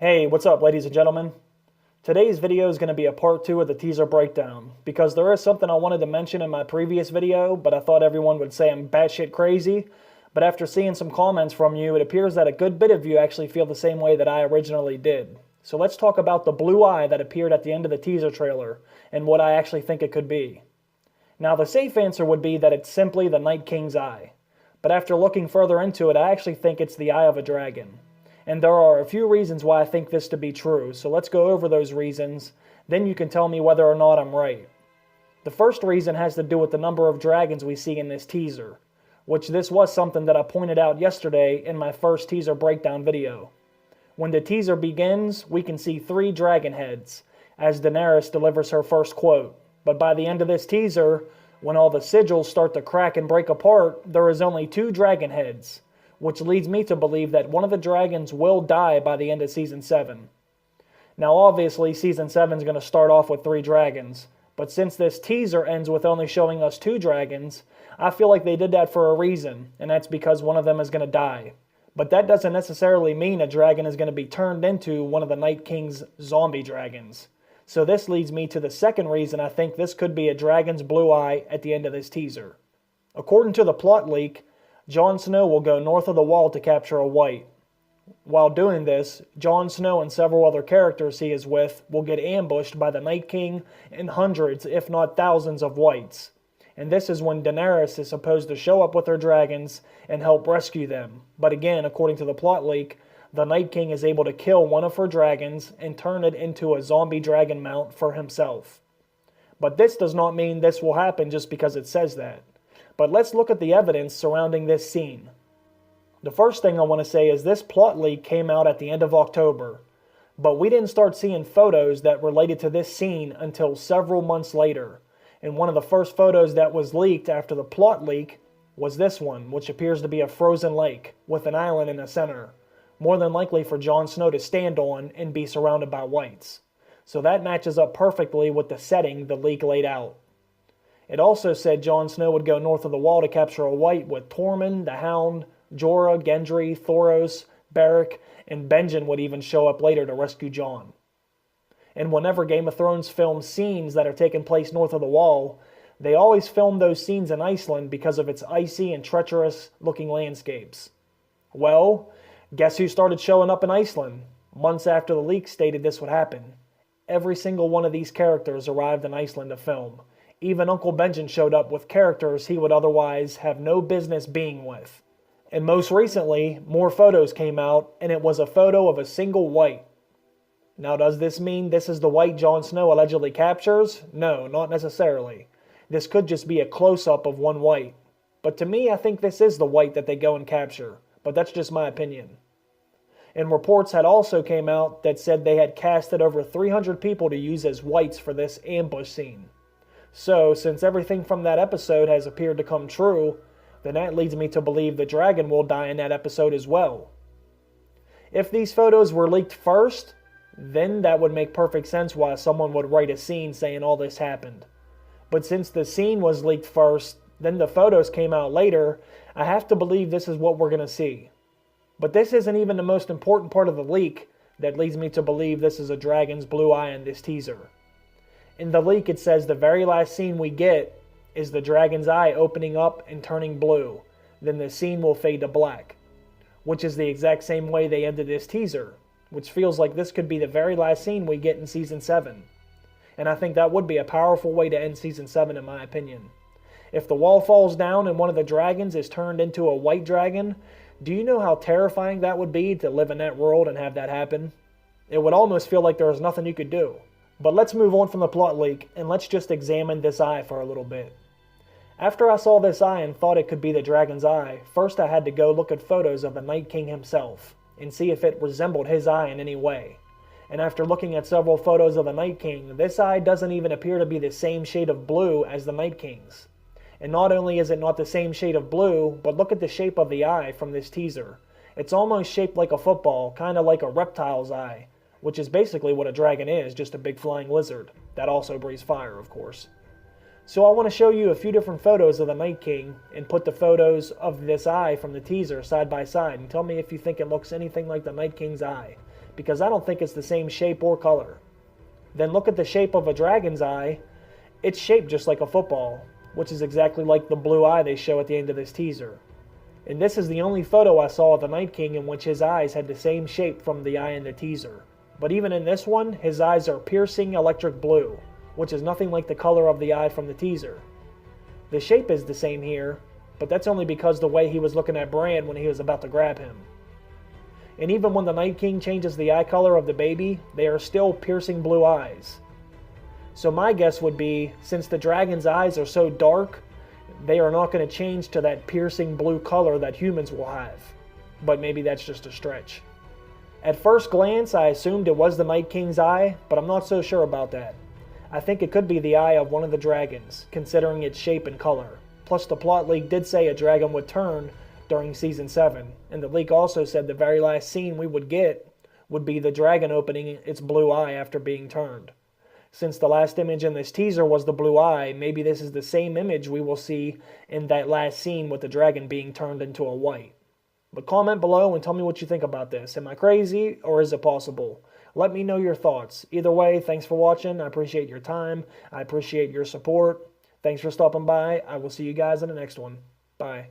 Hey, what's up, ladies and gentlemen? Today's video is going to be a part 2 of the teaser breakdown, because there is something I wanted to mention in my previous video, but I thought everyone would say I'm batshit crazy. But after seeing some comments from you, it appears that a good bit of you actually feel the same way that I originally did. So let's talk about the blue eye that appeared at the end of the teaser trailer, and what I actually think it could be. Now, the safe answer would be that it's simply the Night King's eye. But after looking further into it, I actually think it's the eye of a dragon. And there are a few reasons why I think this to be true, so let's go over those reasons, then you can tell me whether or not I'm right. The first reason has to do with the number of dragons we see in this teaser, which this was something that I pointed out yesterday in my first teaser breakdown video. When the teaser begins, we can see 3 dragon heads, as Daenerys delivers her first quote, but by the end of this teaser, when all the sigils start to crack and break apart, there is only 2 dragon heads, which leads me to believe that one of the dragons will die by the end of Season 7. Now obviously Season 7 is going to start off with 3 dragons, but since this teaser ends with only showing us 2 dragons, I feel like they did that for a reason, and that's because one of them is going to die. But that doesn't necessarily mean a dragon is going to be turned into one of the Night King's zombie dragons. So this leads me to the second reason I think this could be a dragon's blue eye at the end of this teaser. According to the plot leak, Jon Snow will go north of the Wall to capture a white. While doing this, Jon Snow and several other characters he is with will get ambushed by the Night King and hundreds, if not thousands, of whites. And this is when Daenerys is supposed to show up with her dragons and help rescue them. But again, according to the plot leak, the Night King is able to kill one of her dragons and turn it into a zombie dragon mount for himself. But this does not mean this will happen just because it says that. But let's look at the evidence surrounding this scene. The first thing I want to say is this plot leak came out at the end of October, but we didn't start seeing photos that related to this scene until several months later. And one of the first photos that was leaked after the plot leak was this one, which appears to be a frozen lake with an island in the center, more than likely for Jon Snow to stand on and be surrounded by whites. So that matches up perfectly with the setting the leak laid out. It also said Jon Snow would go north of the Wall to capture a white with Tormund, the Hound, Jorah, Gendry, Thoros, Beric, and Benjen would even show up later to rescue Jon. And whenever Game of Thrones films scenes that are taking place north of the Wall, they always film those scenes in Iceland because of its icy and treacherous looking landscapes. Well, guess who started showing up in Iceland? Months after the leak stated this would happen. Every single one of these characters arrived in Iceland to film. Even Uncle Benjen showed up with characters he would otherwise have no business being with. And most recently, more photos came out, and it was a photo of a single white. Now, does this mean this is the white Jon Snow allegedly captures? No, not necessarily. This could just be a close-up of one white. But to me, I think this is the white that they go and capture. But that's just my opinion. And reports had also came out that said they had casted over 300 people to use as whites for this ambush scene. So, since everything from that episode has appeared to come true, then that leads me to believe the dragon will die in that episode as well. If these photos were leaked first, then that would make perfect sense why someone would write a scene saying all this happened. But since the scene was leaked first, then the photos came out later, I have to believe this is what we're going to see. But this isn't even the most important part of the leak that leads me to believe this is a dragon's blue eye in this teaser. In the leak, it says the very last scene we get is the dragon's eye opening up and turning blue. Then the scene will fade to black, which is the exact same way they ended this teaser, which feels like this could be the very last scene we get in Season 7. And I think that would be a powerful way to end Season 7 in my opinion. If the wall falls down and one of the dragons is turned into a white dragon, do you know how terrifying that would be to live in that world and have that happen? It would almost feel like there was nothing you could do. But let's move on from the plot leak, and let's just examine this eye for a little bit. After I saw this eye and thought it could be the dragon's eye, first I had to go look at photos of the Night King himself, and see if it resembled his eye in any way. And after looking at several photos of the Night King, this eye doesn't even appear to be the same shade of blue as the Night King's. And not only is it not the same shade of blue, but look at the shape of the eye from this teaser. It's almost shaped like a football, kind of like a reptile's eye, which is basically what a dragon is, just a big flying lizard. That also breathes fire, of course. So I want to show you a few different photos of the Night King and put the photos of this eye from the teaser side by side and tell me if you think it looks anything like the Night King's eye. because I don't think it's the same shape or color. Then look at the shape of a dragon's eye. It's shaped just like a football, which is exactly like the blue eye they show at the end of this teaser. And this is the only photo I saw of the Night King in which his eyes had the same shape from the eye in the teaser. But even in this one, his eyes are piercing electric blue, which is nothing like the color of the eye from the teaser. The shape is the same here, but that's only because the way he was looking at Bran when he was about to grab him. And even when the Night King changes the eye color of the baby, they are still piercing blue eyes. So my guess would be, since the dragon's eyes are so dark, they are not going to change to that piercing blue color that humans will have. But maybe that's just a stretch. At first glance, I assumed it was the Night King's eye, but I'm not so sure about that. I think it could be the eye of one of the dragons, considering its shape and color. Plus the plot leak did say a dragon would turn during Season 7, and the leak also said the very last scene we would get would be the dragon opening its blue eye after being turned. Since the last image in this teaser was the blue eye, maybe this is the same image we will see in that last scene with the dragon being turned into a white. But comment below and tell me what you think about this. Am I crazy or is it possible? Let me know your thoughts. Either way, thanks for watching. I appreciate your time. I appreciate your support. Thanks for stopping by. I will see you guys in the next one. Bye.